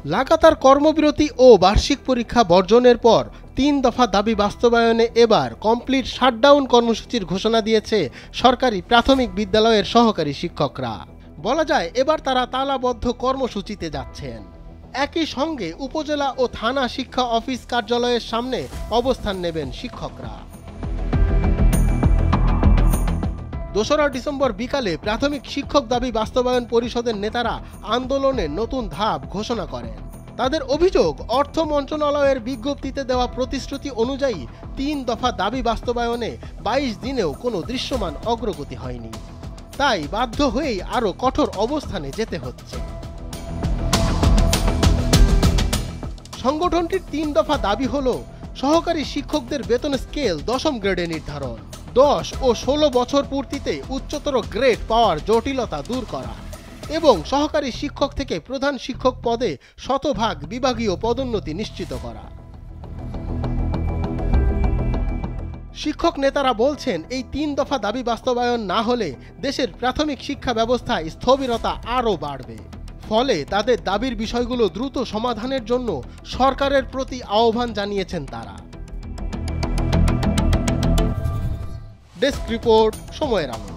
লাগাতার কর্মবিরতি ও বার্ষিক পরীক্ষা বর্জনের পর ৩ দফা দাবি বাস্তবায়নে এবার কমপ্লিট শাটডাউন কর্মসূচির ঘোষণা দিয়েছে সরকারি প্রাথমিক বিদ্যালয়ের সহকারী শিক্ষকরা। বলা যায় এবার তারা তালাবদ্ধ কর্মসূচিতে যাচ্ছেন। একই সঙ্গে উপজেলা ও থানা শিক্ষা অফিস কার্যালয়ের সামনে অবস্থান নেবেন শিক্ষকরা। ২রা ডিসেম্বর বিকালে প্রাথমিক শিক্ষক দাবি বাস্তবায়ন পরিষদের নেতারা আন্দোলনের নতুন ধাপ ঘোষণা করেন। তাদের অভিযোগ, অর্থ মন্ত্রণালয়ের বিজ্ঞপ্তিতে দেওয়া প্রতিশ্রুতি অনুযায়ী ৩ দফা দাবি বাস্তবায়নে ২২ দিনেও কোনো দৃশ্যমান অগ্রগতি হয়নি। তাই বাধ্য হয়েই আরও কঠোর অবস্থানে যেতে হচ্ছে। সংগঠনটির ৩ দফা দাবি হল সহকারী শিক্ষকদের বেতন স্কেল ১০ম গ্রেডে নির্ধারণ, ১০ ও ১৬ বছর পূর্তিতে উচ্চতর গ্রেড পাওয়ার জটিলতা দূর করা এবং সহকারী শিক্ষক থেকে প্রধান শিক্ষক পদে শতভাগ বিভাগীয় পদোন্নতি নিশ্চিত করা। শিক্ষক নেতারা বলছেন এই ৩ দফা দাবি বাস্তবায়ন না হলে দেশের প্রাথমিক শিক্ষা ব্যবস্থায় স্থবিরতা আরও বাড়বে। ফলে তাদের দাবির বিষয়গুলো দ্রুত সমাধানের জন্য সরকারের প্রতি আহ্বান জানিয়েছেন তারা। ডেস্ক রিপোর্ট, সময়ের আলো।